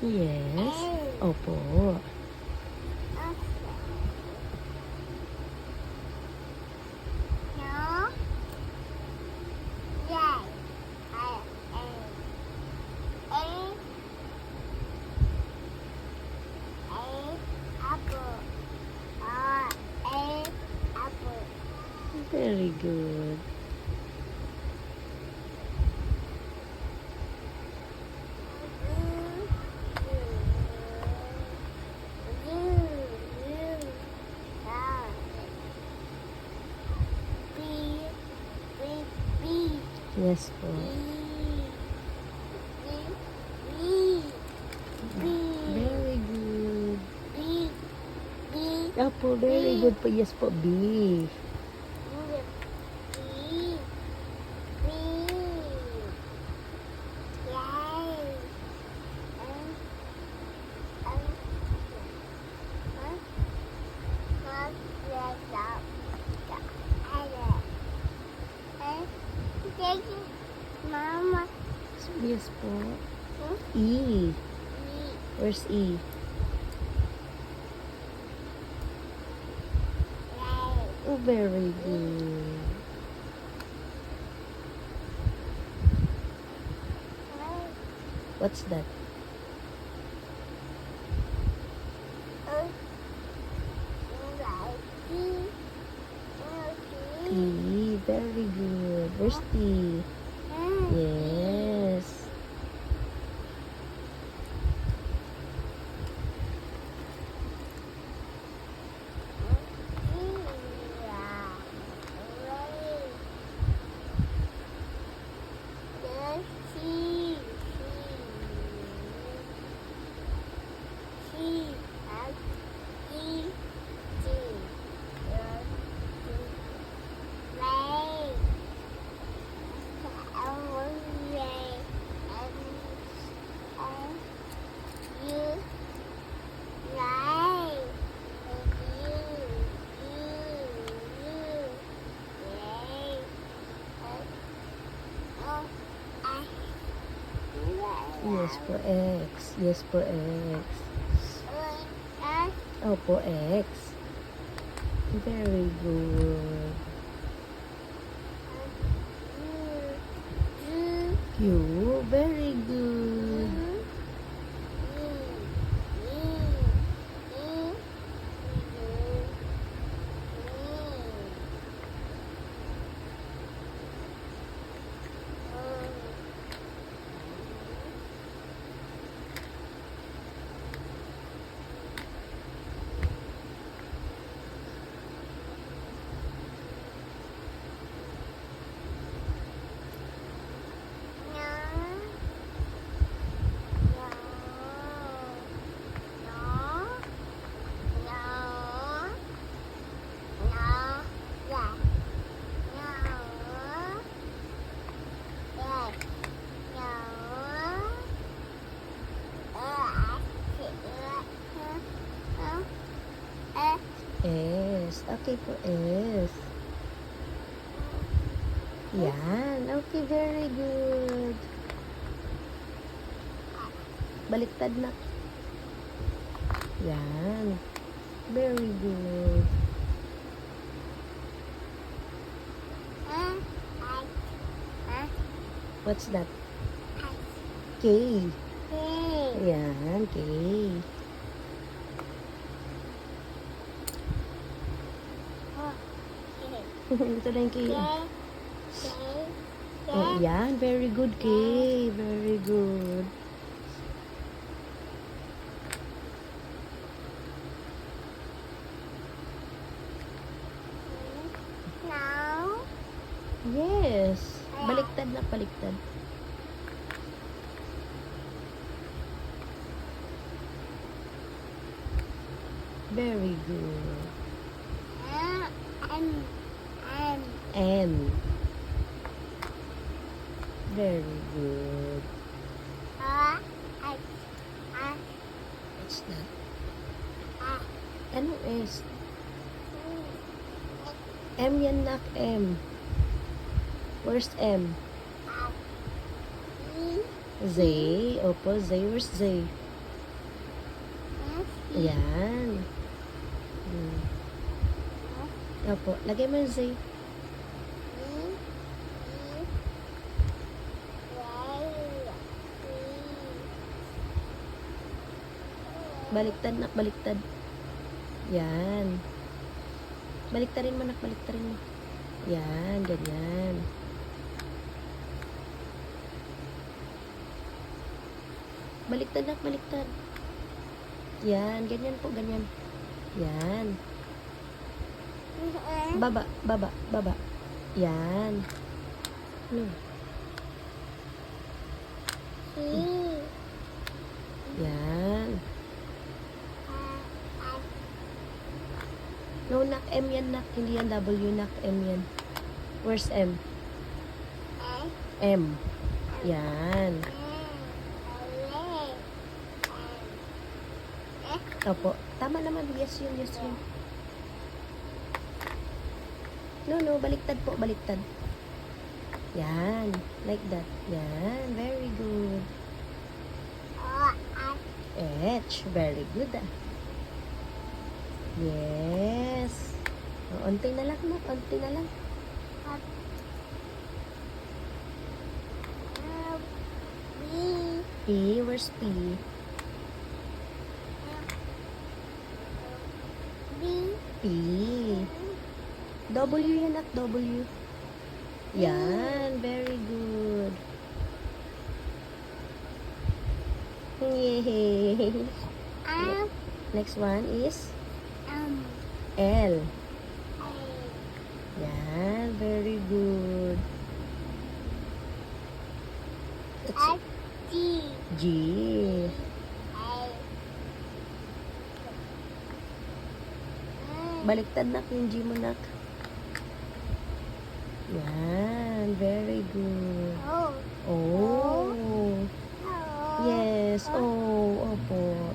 Yes. Opo. No. Yes. Apple. Apple. Very good. Yes po. Very good. Opo, very good po. Yes po, B. Mama. Yes po. E. Where's E? Oh, very good. What's that? T. Very good. Where's T? Yes. Yes po, X. Yes po, X. Opo, X. Very good. Q. Very good. S. Okay po, S. Yan. Okay, very good. Baliktad na. Yan. Very good. What's that? K. Yan, K. Ito na yung K. Oh, yan. Very good, K. Very good. Now. Yes. Baliktad na, baliktad. Very good. N. Very good. What's that? Ano S? M yan, nak. M. Where's M? Z. Opo, Z. Where's Z? Yan. Opo, lagay mo yung Z. Baliktad nak, baliktad. Yan. Baliktarin mo nak, baliktarin mo. Yan, ganyan. Baliktad nak, baliktad. Yan, ganyan po, ganyan. Yan. Baba, baba, baba. Yan. Yan. No, nak, M yan, nak. Hindi yan W, nak, M yan. Where's M? M. Yan. Opo. Tama naman. Yes yun, yes yun. No, baliktad po, baliktad. Yan. Like that. Yan. Very good. H. Very good, ah. Yes. Unti na lang, nak. Unti na lang. P. Where's P? P. W yan, nak. W. Yan. Very good. Yay. Next one is L. Yan. Very good. It's G. Baliktad, nak, yung G mo, nak. Yan. Very good. Oh. Yes. Oh. Opo.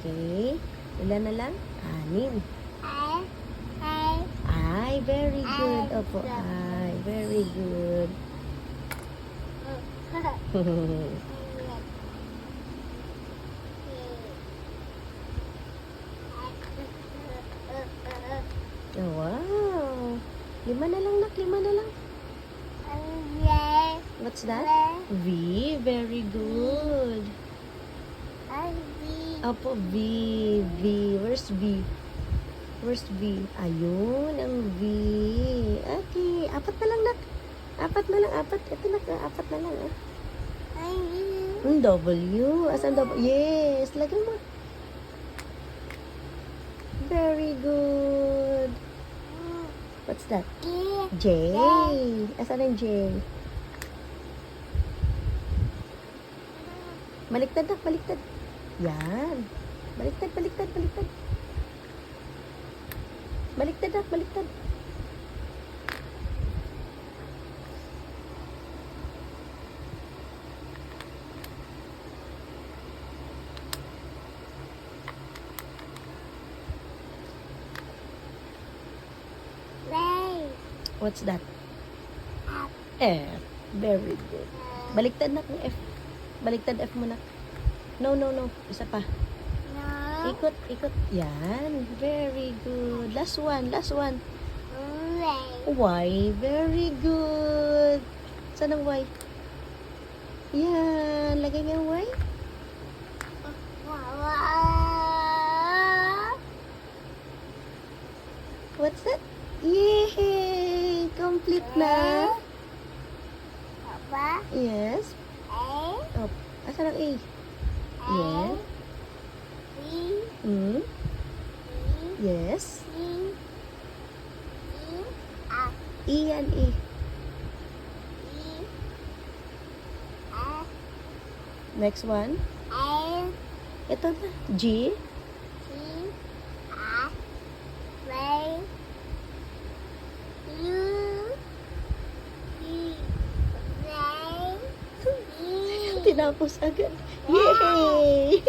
Okay. Ilan na lang? 6. I. Very good. Opo. I. Very good. Oh, wow. 5 na lang, nak. 5 na lang. What's that? V. Very good. Opo, V. V. Where's V? Where's V? Ayun, ang V. Okay. 4 na lang, nak. 4 na lang, 4. Ito, nak. 4 na lang, ah. W. Asan W? Yes. Lagay mo. Very good. What's that? J. Asan ang J? Baliktad, nak. Baliktad. Yan. Baliktad, baliktad, baliktad. Baliktad, nak. Baliktad. What's that? F. Very good. Baliktad, nak, ng F. Baliktad F mo, nak. No. Isa pa. Ikot, ikot. Yan. Very good. Last one. Y. Very good. Saan ang Y? Yan. Lagay nga yung Y. What's that? Yay! Complete na. Yes. Oh, asan ang A? Yes. Yes. E yan, E. Next one. Ito na. G. Tinapos agad. Yay!